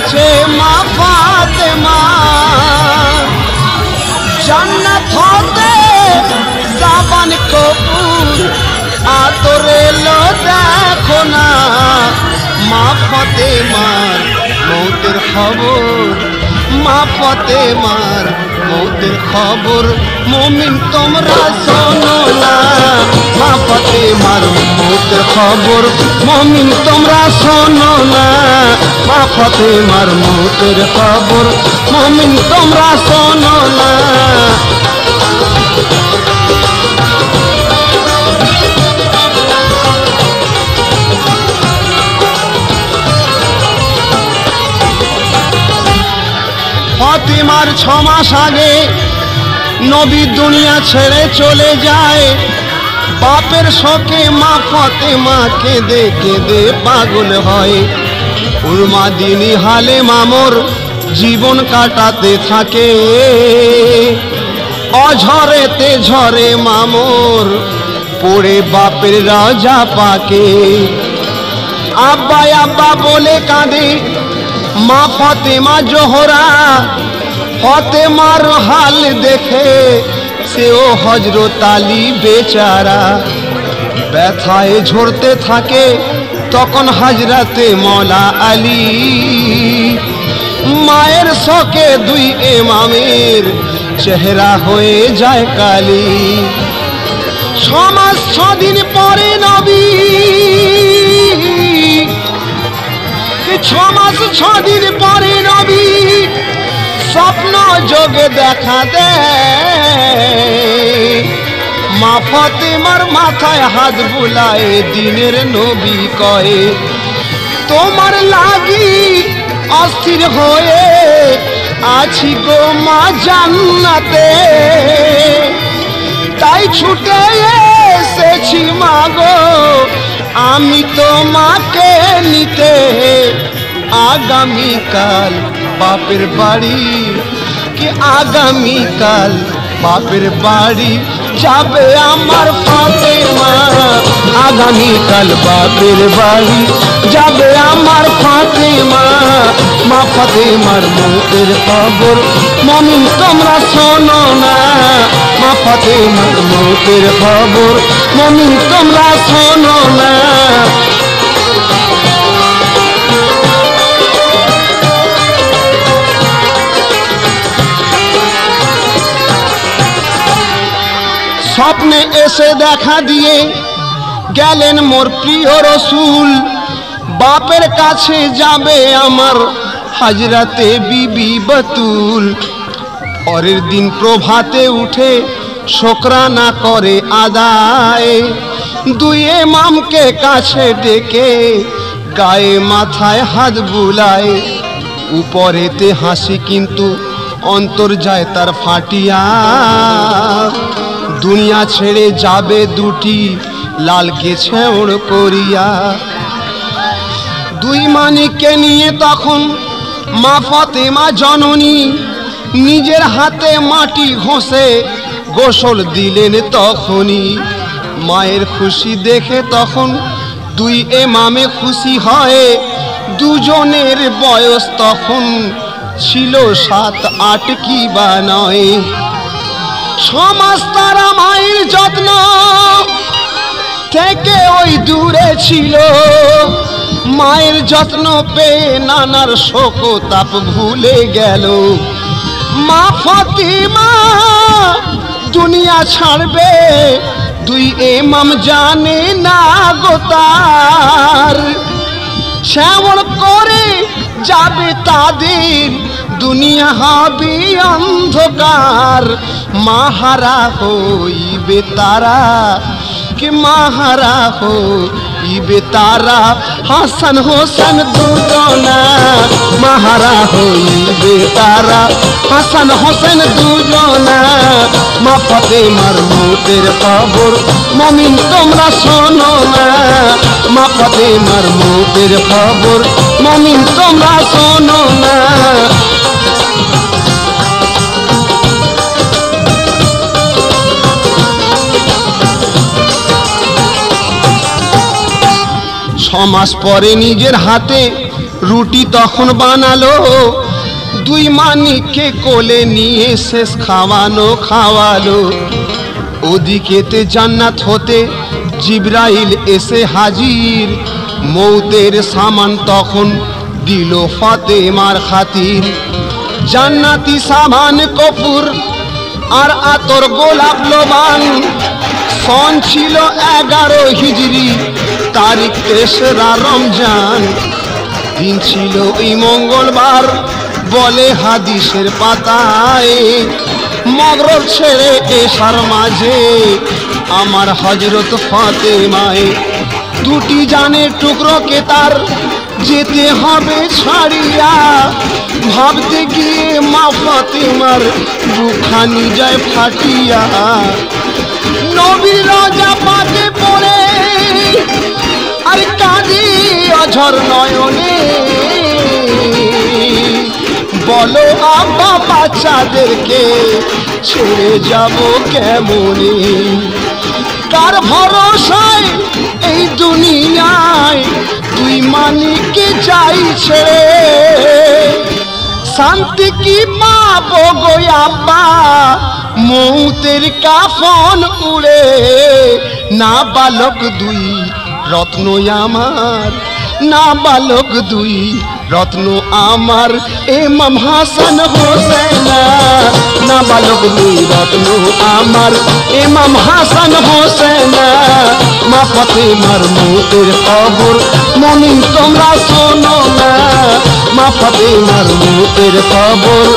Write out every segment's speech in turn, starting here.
হয়েছে মা ফাতেমা। জান্নাত হতে সাবান কপুর আতর এলো দেখো না, মা ফাতেমার মৌতের খবর, মা ফাতেমার মৌতের খবর মুমিন তোমরা শোনো না, মা ফাতেমার মৌতের খবর মুমিন তোমরা শোনো না, মা ফাতেমার মৌতের খবর মুমিন তোমরা শোনো না। ফাতেমার 6 মাস আগে নবী দুনিয়া ছেড়ে চলে যায়। বাপের শোকে মা ফাতেমা কেঁদে কেঁদে পাগল হয়। উলমাদিনী হালে মামর জীবন কাটাতে থাকে, অঝরেতে ঝরে মামর পড়ে বাপের রাজা পাকে। আব্বা আব্বা বলে কাঁদে মা ফাতেমা জোহরা, ফাতেমার হাল দেখে সেও হযরত আলী বেচারা। ব্যথায় ঝরতে থাকে তখন হযরতে মওলা আলী, মায়ের শোকে 2 ইমামের চেহারা হয়ে যায় কালি। 6 মাস 6 দিন পরে নবী, 6 মাস 6 দিন পরে নবী স্বপ্ন যোগে দেখা দেয়। মা ফাতেমার মাথায় হাত বুলায় দিনের নবী কয়ে, তোমার লাগি অস্থির হয়ে আছি গো মা জান্নাতে, তাই ছুটে এসেছি মাগো আমি তোমাকে নিতে। আগামীকাল বাপের বাড়ি, কি আগামীকাল বাপের বাড়ি যাবে আমার ফাতেমা, আগামীকাল বাপের বাড়ি যাবে আমার ফাতেমা। মা ফাতেমার মৌতের খবর মুমিন তোমরা শোনো না, মা ফাতেমার মৌতের খবর মুমিন তোমরা শোনো না। স্বপ্নে এসে দেখা দিয়ে গেলেন মোর প্রিয় রসুল, বাপের কাছে যাবে আমার হযরতে বিবি বতুল। পরের দিন প্রভাতে উঠে শুকরানা করে আদায়, 2 ইমামকে কাছে ডেকে গায়ে মাথায় হাত বুলায়। উপরেতে হাসি কিন্তু অন্তর যায় তার ফাটিয়া, দুনিয়া ছেড়ে যাবে 2টি লালকে ছেঁড় করিয়া। 2 মানিককে নিয়ে তখন মা ফাতেমা জননী নিজের হাতে মাটি ঘষে গোসল দিলেন তখনই। মায়ের খুশি দেখে তখন 2 ইমামে খুশি হয়, দুজনের বয়স তখন ছিল 7-8 কি বা 9। 6 মাস তারা মায়ের যত্ন থেকে ওই দূরে ছিল, মায়ের যত্ন পেয়ে নানার শোক তাপ ভুলে গেল। মা ফাতেমা দুনিয়া ছাড়বে 2 ইমাম জানে না গো তার, শ্যামল করে যাবে তাদের দুনিয়া হবে অন্ধকার। মাহারা হইবে তারা, কি মাহারা হইবে তারা হাসান হোসেন দুজনা, মাহারা হইবে তারা হাসান হোসেন দুজনা। মা ফাতেমার মৌতের খবর মুমিন তোমরা শোনো না, মা ফাতেমার মৌতের খবর মুমিন তোমরা শোনো না। মাস পরে নিজের হাতে রুটি তখন বানালো, দুই মানিককে কোলে নিয়ে শেষ খাওয়ালো। ওদিকেতে জান্নাত হতে জিবরাইল এসে হাজির, মৌতের সামান তখন দিল ফাতেমার খাতির। জান্নাতি সামান কপুর আর আতর গোলাপ লোবান, সন ছিল 11 হিজরি, তারিখ 3রা রমজান। দিন ছিল এই মঙ্গলবার, বলে হাদিসের পাতায়। মগরব ছেড়ে এশার মাঝে আমার হযরত ফাতেমায়, দুটি জানের টুকরোকে তার যেতে হবে ছাড়িয়া। ভাবতে গিয়ে মা ফাতেমার বুকখানি যায় ফাটিয়া। নবীর রোজা পাতে পড়ে আর কাঁদি অঝর নয়নে, বলো আব্বা বাচ্চাদেরকে ছেড়ে যাব কেমনে। কার ভরসায় এই দুনিয়ায় দুই মানিককে যাই ছেড়ে, শান্তি কি পাবো গো আব্বা মৌতের কাফন উড়ে। না বালক দুই রত্ন আমার, না বালক দুই রত্ন আমার, ইমাম হাসান হোসেন। না বালক দুই রত্ন আমার, ইমাম হাসান হোসেন। মা ফাতেমার মৌতের খবর মুমিন তোমরা শোনো না, মা ফাতেমার মৌতের খবর।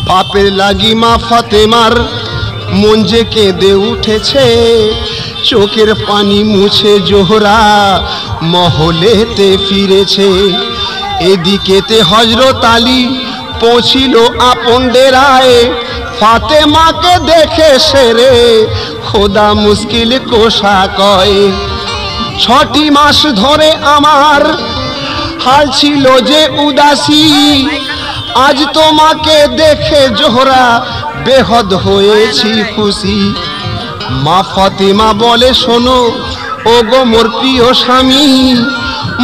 পাপের লাগি মা ফাতেমার মন যে কেঁদে উঠেছে, চোখের পানি মুছে জোহরা মহলেতে ফিরেছে। এদিকেতে হযরত আলী পৌঁছিল আপন ডেরায়, ফাতেমাকে দেখে সেরে খোদা মুশকিল কোষা কয়। 6টি মাস ধরে আমার হাল ছিল যে উদাসী, আজ তোমাকে দেখে জোহরা বেহদ হয়েছি খুশি। মা ফাতেমা বলে শোনো ও গো মোর প্রিয় স্বামী,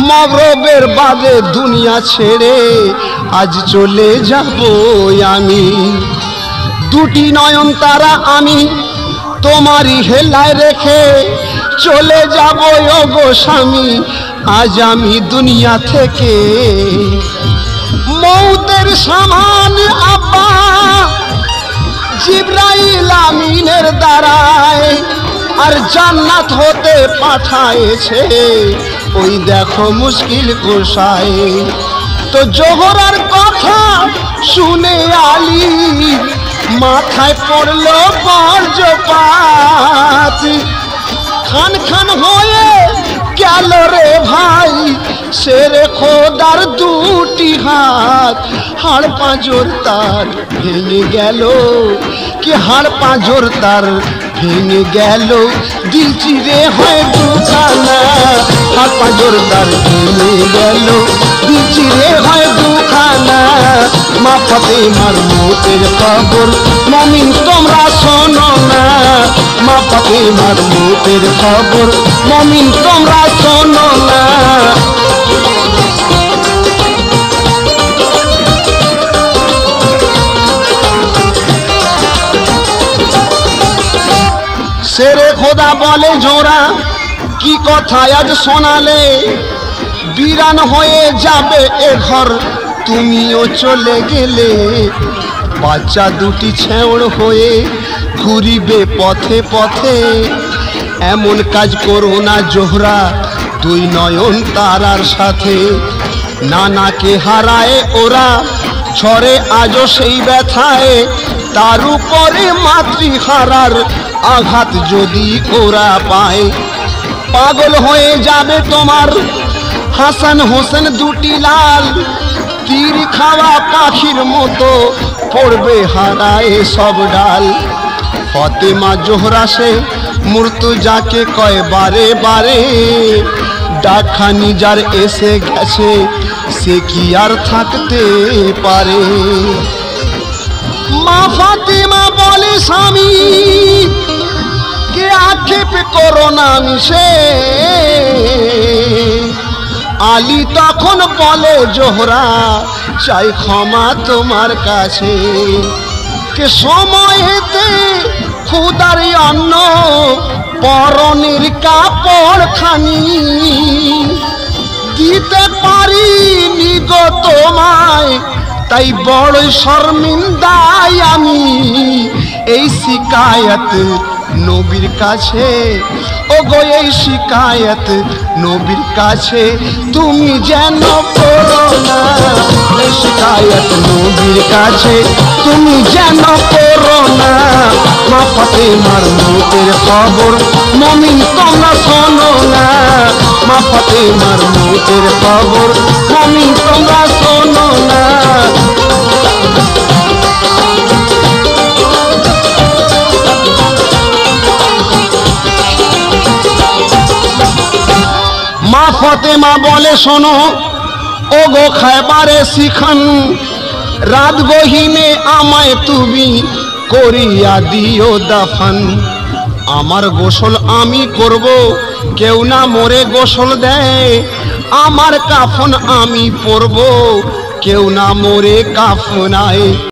মগরবের বাদে দুনিয়া ছেড়ে আজ চলে যাব আমি। দুটি নয়ন তারা আমি তোমারই হেলায় রেখে চলে যাব ও গো স্বামী আজ আমি দুনিয়া থেকে। মৌতের সামান আব্বা জিবরাইল আমিনের দ্বারায় আর জান্নাত হতে পাঠায়েছে, ওই দেখো মুশকিল কোষায়। তো জোহরার কথা শুনে আলী মাথায় পড়লো বজ্রপাত, খান খান হয়ে গেল রে ভাই শেরে খোদার দুটি হাত। হাড় পাঁজর তার ভেঙে গেল, কি হাড় পাঁজর তার ভেঙে গেল, দিল চিরে হয় দুখানা। হাড় পাঁজর তার ভেঙে গেল, দিল চিরে হয় দুখানা। মা ফাতেমার মৌতের খবর মুমিন তোমরা শোনো না, মা ফাতেমার মৌতের খবর মুমিন তোমরা শোনো না। শেরে খোদা বলে জোরা কি কথা আজ শোনালে, বিরান হয়ে যাবে এ ঘর তুমিও চলে গেলে। বাচ্চা দুটি ছেঁড় হয়ে ঘুরিবে পথে পথে, এমন কাজ করো না জোহরা দুই নয়ন তারার সাথে। নানাকে হারায় ওরা ঝরে আজও সেই ব্যথায়, তার উপরে মাতৃহারার আঘাত যদি ওরা পায়। পাগল হয়ে যাবে তোমার হাসান হোসেন দুটি লাল, তীর খাওয়া পাখির মতো পড়বে হারায় সব ডাল। ফাতেমা জোহরা সে মুর্তজাকে কয় বারে বারে, ডাকখানি যার এসে গেছে সে কি আর থাকতে পারে। মা ফাতেমা বলে স্বামী কে আক্ষেপ করো না মিশে। আলী তখন বলে জোহরা চাই ক্ষমা তোমার কাছে, কে সময়েতে ক্ষুধার অন্ন পরনের কাপড় খানি দিতে পারিনি গো তোমায়, তাই বড় শর্মিন্দায় আমি। এই শিকায়ত নবীর কাছে, ও গো এই শিকায়ত নবীর কাছে তুমি যেন করো না। এই শিকায়ত নবীর কাছে তুমি যেন করো না। মা ফাতেমার মৌতের খবর মুমিন তোমরা শোনো না। মা ফাতেমার মৌতের খবর মুমিন তোমরা শোনো না। মা ফাতেমা বলে শোনো ও গো খায়বারে শিখান, রাত গহিনে আমায় তুমি করিয়া দিও দাফন। আমার গোসল আমি করব, কেউ না মোরে গোসল দেয়। আমার কাফন আমি পরব, কেউ না মোরে কাফনায়।